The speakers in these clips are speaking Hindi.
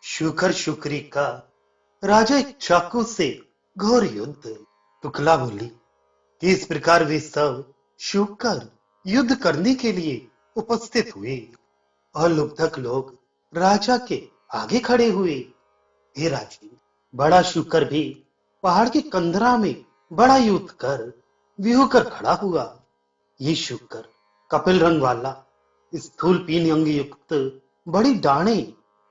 शुकर शुक्री का राजा एक चाकू से घोर युद्ध। टुकला बोली कि इस प्रकार वे सब शुकर युद्ध करने के लिए उपस्थित हुए और लुब्धक लोग राजा के आगे खड़े हुए। हे राजीव, बड़ा शुकर भी पहाड़ के कंदरा में बड़ा युद्ध कर व्यूह कर खड़ा हुआ। ये शुकर कपिल रंग वाला, स्थूल पीन अंग युक्त, बड़ी डाणे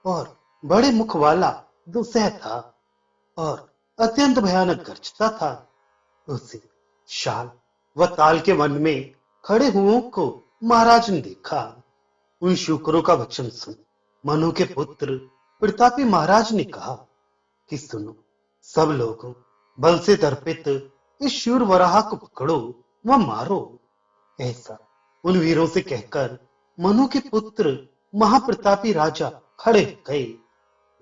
और बड़े मुख वाला दुसह था और अत्यंत भयानक गर्जता था। उसे शाल व ताल के वन में खड़े हुओं को महाराज ने देखा। उन शुकरों का वचन सुन मनु के पुत्र प्रतापी महाराज ने कहा कि सुनो सब लोगों, बल से दर्पित इस शूर वराह को पकड़ो व मारो। ऐसा उन वीरों से कहकर मनु के पुत्र महाप्रतापी राजा खड़े हो गए।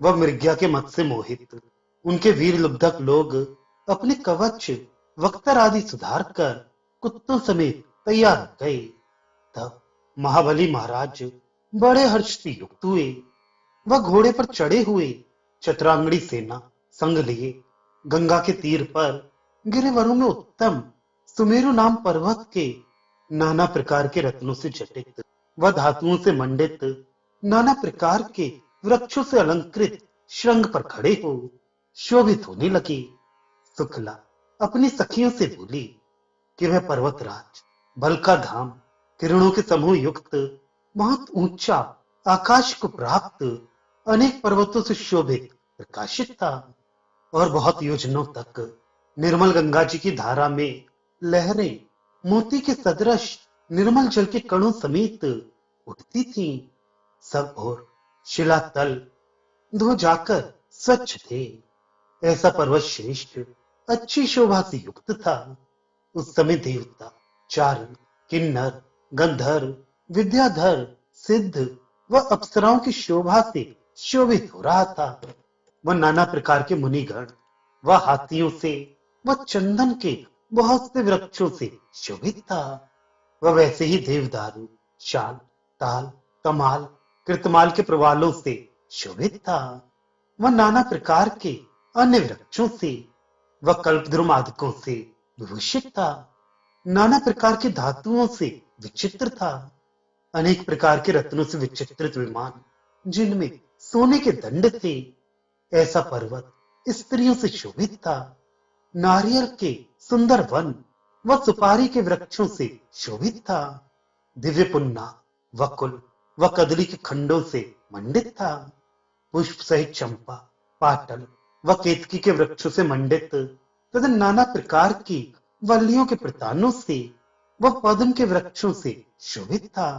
वह मृग्या के मत से मोहित उनके वीर लुब्धक लोग अपने कवच वक्तर आदि सुधार कर कुत्तों समेत तैयार हो गए। तब महाबली महाराज बड़े हर्ष से युक्त हुए। वह घोड़े पर चढ़े हुए चतुरांगड़ी सेना संग लिए गंगा के तीर पर गिरिवरों में उत्तम सुमेरु नाम पर्वत के नाना प्रकार के रत्नों से जटित व धातुओं से मंडित नाना प्रकार के वृक्षों से अलंकृत श्रृंग पर खड़े हो शोभित होने लगे। शुक्ला अपनी सखियों से बोली कि वह पर्वतराज बल का धाम किरणों के समूह युक्त बहुत ऊंचा आकाश को प्राप्त अनेक पर्वतों से शोभित प्रकाशित था और बहुत योजनों तक निर्मल गंगा जी की धारा में लहरें मोती के सदृश निर्मल जल के कणों समेत उठती थी। सब और शिलातल धो जाकर स्वच्छ थे। ऐसा पर्वत श्रेष्ठ अच्छी शोभा से युक्त था। उस समय देवता चारण किन्नर गंधर्व विद्याधर सिद्ध व अप्सराओं की शोभा से शोभित हो रहा था। वह नाना प्रकार के मुनिगण व हाथियों से व चंदन के बहुत से वृक्षों से शोभित था। वह वैसे ही देवदारू शाल ताल कमाल कृतमाल के प्रवालों से शोभित था। वह नाना प्रकार के अन्य वृक्षों से व कल्पद्रुम आदिकों से विभूषित था। नाना प्रकार के धातुओं से विचित्र था। अनेक प्रकार के रत्नों से विचित्रित विमान जिनमें सोने के दंड थे। ऐसा पर्वत स्त्रियों से शोभित था। नारियल के सुंदर वन व सुपारी के वृक्षों से शोभित था। दिव्य पुन्ना वकुल व कदली के खंडों से मंडित था। पुष्प सहित चंपा पाटल व केतकी के वृक्षों से मंडित तथा नाना प्रकार की वल्लियों के प्रतानों से व पद्म के वृक्षों से शोभित था।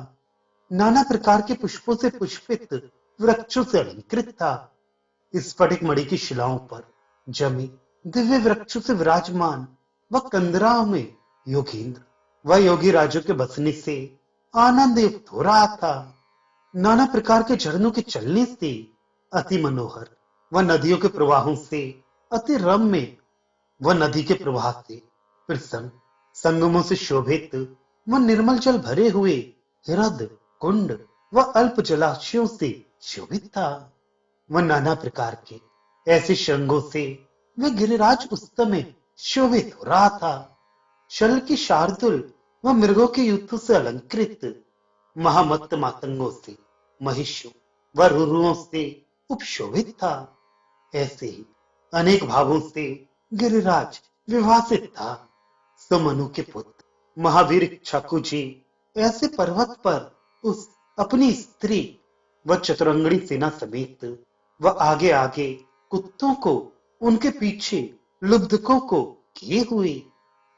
नाना प्रकार के पुष्पों से पुष्पित वृक्षों से अलंकृत था। स्फटिक मणि की शिलाओं पर जमी दिव्य वृक्षों से विराजमान व कंदराओं में योगींद्र व योगी राजों के बसने से आनंद युक्त हो रहा था। नाना प्रकार के झरनों के चलने से अति मनोहर व नदियों के प्रवाहों से अति रम्य व नदी के प्रवाह से प्रसन्न संगमों से शोभित व निर्मल जल भरे हुए हृद कुंड व अल्प जलाशयों से शोभित था। वह नाना प्रकार के ऐसे श्रृंगों से वह गिरिराज उस समय शोभित हो रहा था। शल की शार्दुल व मृगों के युद्धों से अलंकृत महामत्त मातंगों से महिषों व रुरुओं से उपशोभित था। ऐसे ही अनेक भावों से गिरिराज विभासित था। सो मनु के पुत्र महावीर इक्ष्वाकु जी ऐसे पर्वत पर उस अपनी स्त्री व चतुरंगणी सेना समेत व आगे आगे कुत्तों को उनके पीछे लुब्धकों को किए हुए।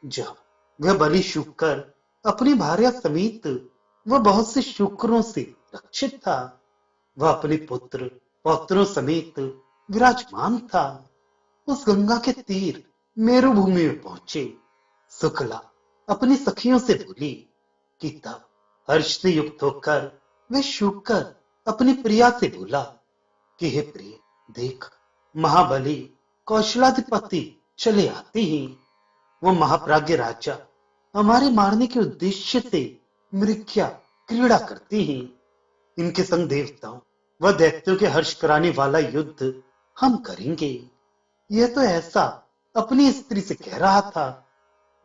जब वह बलि शुकर अपनी भार्या समेत वह बहुत से शुक्रों से रक्षित था। वह अपने पुत्र पौत्रों समेत विराजमान था। उस गंगा के तीर मेरु भूमि में पहुंचे। शुक्ला अपनी सखियों से बोली कि तब हर्ष से युक्त होकर वह शुकर अपनी प्रिया से बोला कि हे प्रिय, देख महाबली कौशलाधिपति चले आते हैं। वह महाप्राज्य राजा हमारे मारने के उद्देश्य से मृग्या क्रीड़ा करते हैं। इनके संग देवताओं वह दैत्यों के हर्ष कराने वाला युद्ध हम करेंगे। यह तो ऐसा अपनी स्त्री से कह रहा था।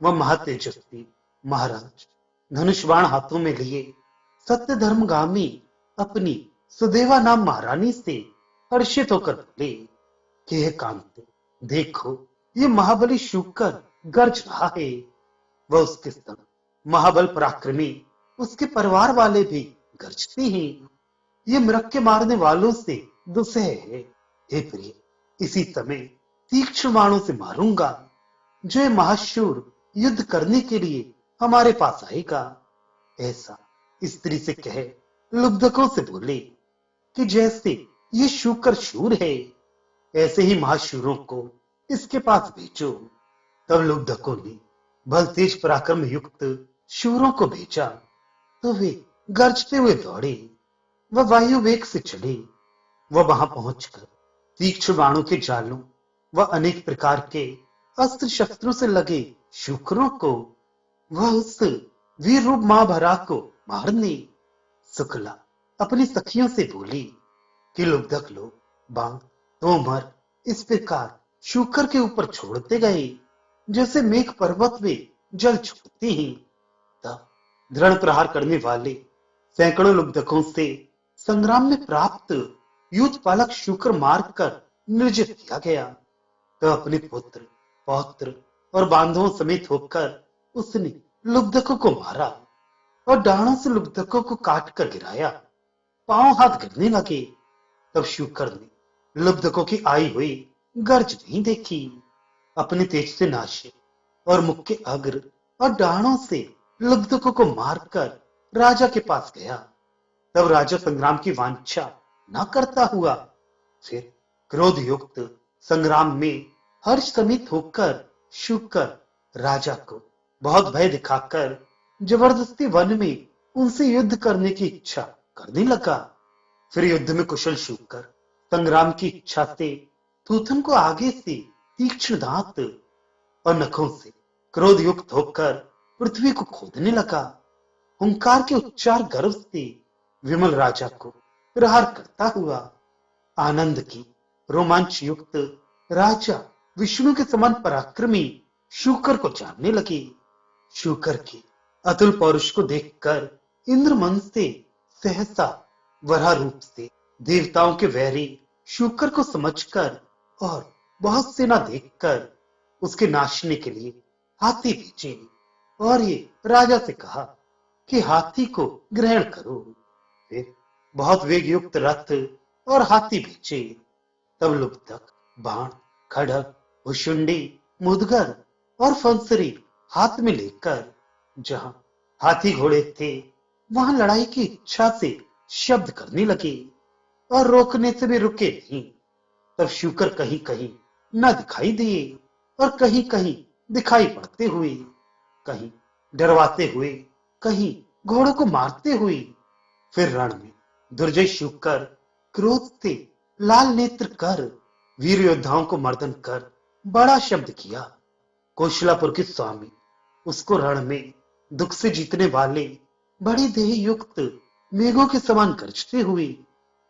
वह महातेजस्वी महाराज धनुष बाण हाथों में लिए सत्य धर्मगामी अपनी सुदेवा नाम महारानी से हर्षित होकर बोले कि हे कांते, देखो ये महाबली शूकर गर्ज रहा है। वह उसके संग महाबल पराक्रमी उसके परिवार वाले भी गरजते हैं। ये मृग के मारने वालों से दुसह है। हे प्रिय, इसी समय तीक्ष्ण बाणों से मारूंगा जो ये महाशूर युद्ध करने के लिए हमारे पास आएगा। ऐसा स्त्री से कहे लुब्धकों से बोले कि जैसे ये शूकर शूर है, ऐसे ही महाशूरों को इसके पास भेजो। तब लुब्धकों ने बल तेज पराक्रम युक्त शूरों को भेजा तो वे गरजते हुए दौड़े। वह वायु वेग से चढ़े। वह वहां पहुंचकर तीक्ष्ण बाणों के जालों व अनेक प्रकार के अस्त्र शस्त्रों से लगे शूकरों को वह उस वीर रूप महाभरा को मारने। शुक्ला अपनी सखियों से बोली कि लुब्धक लोग बाण तोमर इस प्रकार शूकर के ऊपर छोड़ते गए जैसे मेघ पर्वत में जल छोड़ते हैं। तब दृढ़ प्रहार करने वाले सैकड़ों लुब्धकों से संग्राम में प्राप्त युद्ध पालक शूकर मारकर निर्जित किया गया। तो अपने पुत्र पौत्र और बांधवों समेत होकर उसने लुब्धकों को मारा और डाणों से लुब्धकों को काट कर गिराया। पांव हाथ गिरने लगे। तब शूकर ने लुब्धकों की आई हुई गर्ज नहीं देखी। अपने तेज से नाशे और मुख के अग्र और डाणों से लुब्धकों को मारकर राजा के पास गया। तब राजा संग्राम की वांछा न करता हुआ फिर क्रोध युक्त संग्राम में हर्ष समित होकर शूकर राजा को बहुत भय दिखाकर जबरदस्ती वन में उनसे युद्ध करने की इच्छा करने लगा। फिर युद्ध में कुशल शूकर संग्राम की इच्छा से थूथन को आगे से तीक्ष्ण दांत और नखों से क्रोध युक्त होकर पृथ्वी को खोदने लगा। हुंकार के उच्चार गर्व से विमल राजा को प्रहार करता हुआ आनंद की रोमांच युक्त राजा विष्णु के समान पराक्रमी शूकर को जानने लगे। शूकर के अतुल पौरुष को देखकर इंद्र मन से सहसा वराह रूप से देवताओं के वैरी शूकर को समझकर और बहुत सेना देखकर उसके नाशने के लिए हाथी भेजे और ये राजा से कहा कि हाथी को ग्रहण करो। फिर बहुत वेग युक्त रथ और हाथी भेजे। तब लुब्धक बाण खड़ग भुशुंडी मुदगर और फंसरी हाथ में लेकर जहां हाथी घोड़े थे वहां लड़ाई की इच्छा से शब्द करने लगे और रोकने से भी रुके नहीं। तब शूकर कहीं कहीं न दिखाई दिए और कहीं कहीं दिखाई पड़ते हुए, कहीं डरवाते हुए, कहीं घोड़ों को मारते हुए। फिर रण में दुर्जय शूकर क्रोध से लाल नेत्र कर वीर योद्धाओं को मर्दन कर बड़ा शब्द किया। कौशलापुर के स्वामी उसको रण में दुख से जीतने वाले बड़ी देह युक्त मेघों के समान गरजते हुए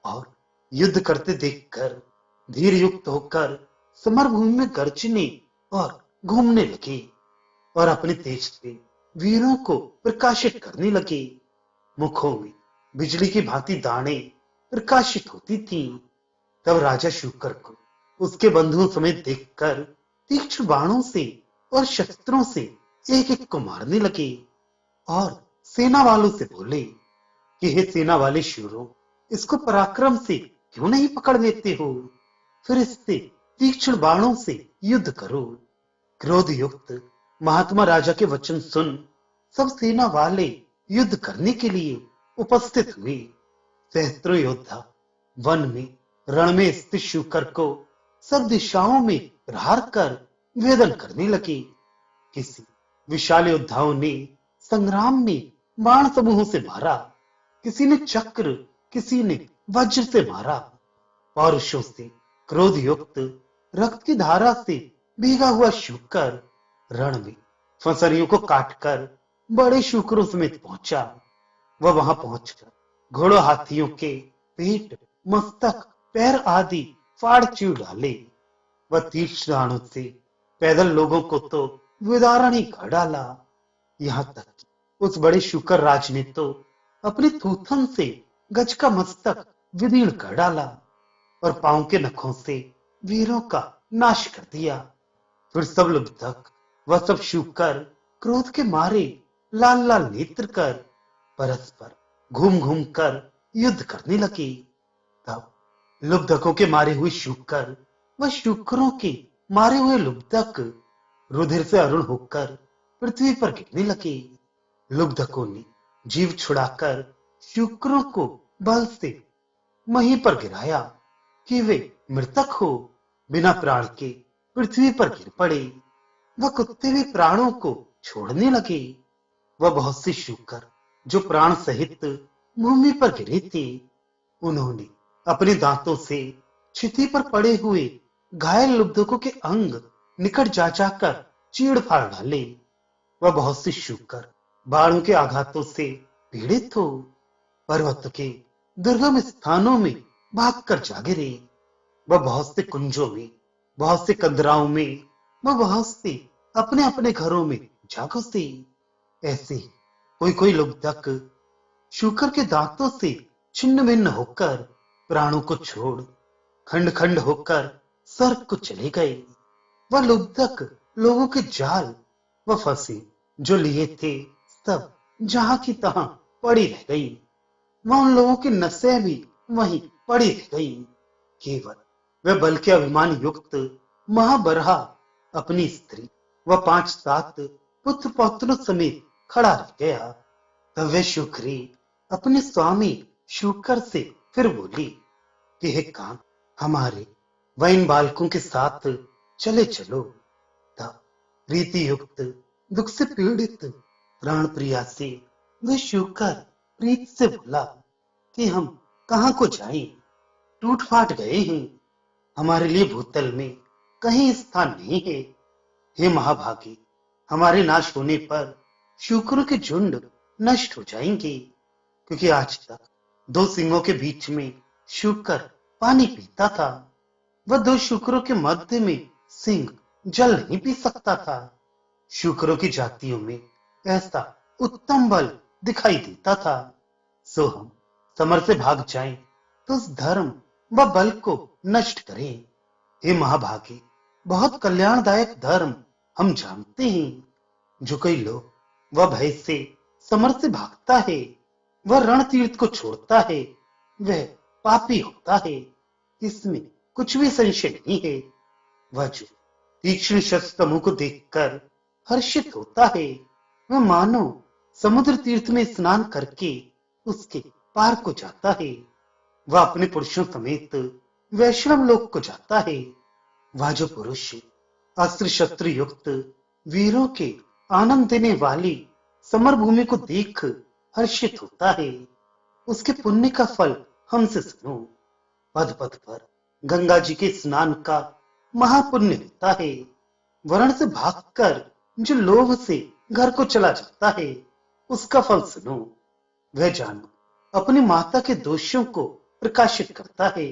और युद्ध करते देखकर धीर युक्त होकर समरभूमि में गरजने और घूमने लगे और अपने तेज से वीरों को प्रकाशित करने लगे। मुखों में बिजली की भांति दाने प्रकाशित होती थी। तब राजा शूकर को उसके बंधुओं समेत देखकर तीक्ष्ण बाणों से और शस्त्रों से एक एक को मारने लगे और सेना वालों से बोले कि हे सेना वाले शूरों, इसको पराक्रम से क्यों नहीं पकड़ लेते हो? फिर इससे तीक्ष्ण बाणों से युद्ध करो। क्रोध युक्त महात्मा राजा के वचन सुन सब सेना वाले युद्ध करने के लिए उपस्थित हुए। सहस्त्रों योद्धा वन में रण में स्थित शूकर को सब दिशाओं में प्रहार कर वेदन करने लगे। किसी विशाल योद्धाओं ने संग्राम में बाण समूहों से मारा, किसी ने चक्र, किसी ने वज्र से मारा। पौरुषों से क्रोध युक्त रक्त की धारा से भीगा हुआ शूकर रण में फंसरियों को काटकर बड़े शूकरों समेत पहुंचा। वह वहां पहुंचकर घोड़ों हाथियों के पेट मस्तक, पैर आदि फाड़ चीर डाले। वह तीक्ष्ण बाणों से पैदल लोगों को तो विदारण ही कर डाला। यहाँ तक कि उस बड़े शुकर राज ने तो अपनी थूथन से गज का मस्तक विदीर्ण कर डाला और पांव के नखों से वीरों का नाश कर दिया। फिर सब लुब्धक वह सब शुकर क्रोध के मारे लाल लाल नेत्र कर परस्पर घूम घूम कर युद्ध करने लगे। तब लुब्धकों के मारे हुए शुकर व शुकरों के मारे हुए लुब्धक रुधिर से अरुण होकर पृथ्वी पर गिरने लगे। लुब्धकों ने जीव छुड़ाकर शुक्रों को बल से वहीं पर गिराया कि वे मृतक हो बिना प्राण के पृथ्वी पर गिर पड़े। वह कुत्ते भी प्राणों को छोड़ने लगे। वह बहुत से शुकर जो प्राण सहित भूमि पर गिरे थे, उन्होंने अपने दांतों से क्षिति पर पड़े हुए घायल लुब्धकों के अंग निकट जा जाकर चीड़ फाड़ डाले। वह बहुत से शुकर बाणों के आघातों से पीड़ित हो पर्वत के दुर्गम स्थानों में भागकर जा गिरे। वह बहुत से कुंजों में, बहुत से कंदराओं में, वह बहुत से अपने अपने घरों में जा घुसे। ऐसे ही कोई कोई लुब्धक शुकर के दांतों से छिन्न भिन्न होकर प्राणों को छोड़ खंड खंड होकर स्वर्ग को चले गए। वह लुब्धक लोगों के जाल व फंसे जो लिए थे सब जहां की तहां पड़ी रह गई। वह उन लोगों की नसें भी वहीं पड़ी रह गई। केवल वह बल के अभिमान युक्त महाबरहा अपनी स्त्री व 5-7 पुत्र पौत्रों समेत खड़ा रह गया। तब वह शुक्री अपने स्वामी शुकर से फिर बोली कि हे कान, हमारे व इन बालकों के साथ चले चलो। तब प्रीति युक्त दुख से पीड़ित प्राण प्रिया से वह शुकर प्रीत से बोला कि हम कहां को जाएं, टूट फाट गए हैं, हमारे लिए भूतल में कहीं स्थान नहीं है। हे महाभागी, हमारे नाश होने पर शुक्रों के झुंड नष्ट हो जाएंगे, क्योंकि आज तक 2 सिंहों के बीच में शुकर पानी पीता था, वह 2 शुक्रों के मध्य में सिंह जल नहीं पी सकता था। शुक्रों की जातियों में ऐसा उत्तम बल दिखाई देता था। सो हम समर से भाग जाएं तो उस धर्म व बल को नष्ट करें। हे महाभागी, बहुत कल्याणदायक धर्म हम जानते हैं। जो कई लोग वह भय से समर से भागता है, वह रण तीर्थ को छोड़ता है, वह पापी होता है, इसमें कुछ भी संशय नहीं है। वह जो तीक्ष्ण शस्त्र मुख को देखकर हर्षित होता है, वह मानो समुद्र तीर्थ में स्नान करके उसके पार को जाता है। वह अपने पुरुषों समेत वैष्णव लोक को जाता है। वह जो पुरुष अस्त्र शस्त्र युक्त वीरों के आनंद देने वाली समर भूमि को देख हर्षित होता है, उसके पुण्य का फल हमसे सुनो। पद पद पर गंगा जी के स्नान का महापुण्य होता है। वरण से भागकर जो लोभ से घर को चला जाता है, उसका फल सुनो। वह जानो अपनी माता के दोषों को प्रकाशित करता है।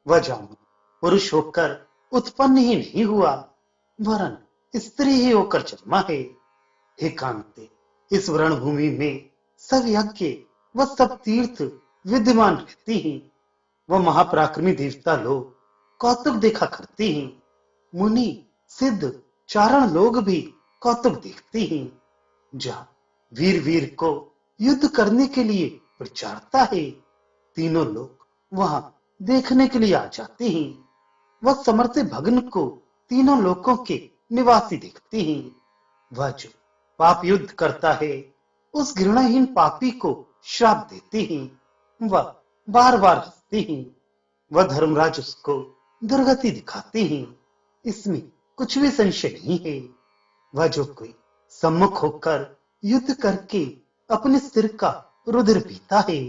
वह जानो पुरुष होकर उत्पन्न ही नहीं हुआ, वरन स्त्री ही होकर जन्मा है। हे कांते, इस वरण भूमि में सब यज्ञ व सब तीर्थ विद्यमान रहते हैं। वह महापराक्रमी देवता लोग कौतुक देखा करते हैं। मुनि सिद्ध चारण लोग भी कौतुक देखते हैं। जहां वीर वीर को युद्ध करने के लिए प्रचारता है, तीनों लोग वहां देखने के लिए आ जाते हैं। वह समर्थ भग्न को तीनों लोकों के निवासी देखते हैं। वह जो पाप युद्ध करता है, उस घृणाहीन पापी को श्राप देते हैं। वह बार बार हंसते हैं। वह धर्मराज उसको दुर्गति दिखाते हैं, इसमें कुछ भी संशय नहीं है। वह जो कोई सम्मुख होकर युद्ध करके अपने सिर का रुधिर पीता है,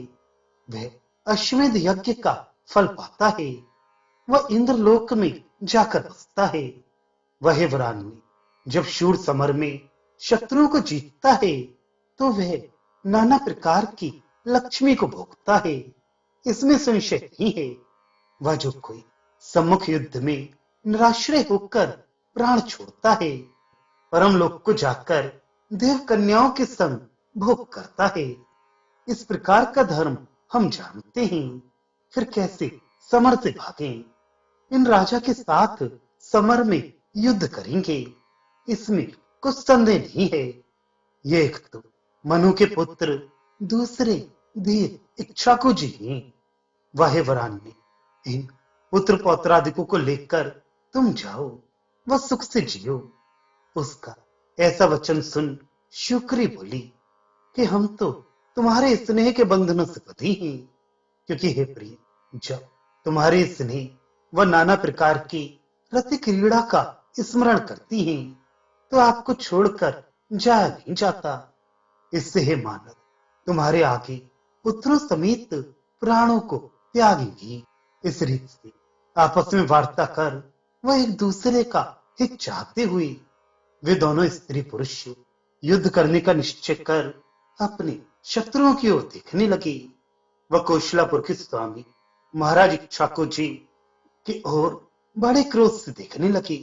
वह अश्वमेध यज्ञ का फल पाता है। वह इंद्रलोक में जाकर बसता है। वह वरान्य जब शूर समर में शत्रुओं को जीतता है, तो वह नाना प्रकार की लक्ष्मी को भोगता है। इसमें संशय नहीं है। वह जो कोई सम्मुख युद्ध में निराश्रय होकर प्राण छोड़ता है, परम लोक को जाकर देव कन्याओं के संग भोग करता है। इस प्रकार का धर्म हम जानते हैं, फिर कैसे समर से भागें? इन राजा के साथ समर में युद्ध करेंगे, इसमें कुछ संदेह नहीं है। ये एक तो मनु के पुत्र, दूसरे धीर इक्ष्वाकु जी हैं। वाहे वरान में इन पुत्र पौत्रादिकों को लेकर तुम जाओ, वह सुख से जियो। उसका ऐसा वचन सुन शुक्री बोली कि हम तो तुम्हारे स्नेह के बंधनों से बंधी हैं, क्योंकि हे प्रिय, जब तुम्हारे स्नेह व नाना प्रकार की रति क्रीड़ा का स्मरण करती हैं, तो आपको छोड़कर जाया नहीं जाता। इससे हे मानव, तुम्हारे आगे पुत्रों समेत प्राणों को त्यागेंगी। इस रीत से आपस में वार्ता कर वह एक दूसरे का हित चाहते हुए वे दोनों स्त्री पुरुष युद्ध करने का निश्चय कर अपने शत्रुओं की ओर देखने लगे। वह कौशलापुर के स्वामी महाराज इक्ष्वाकु जी की ओर बड़े क्रोध से देखने लगे।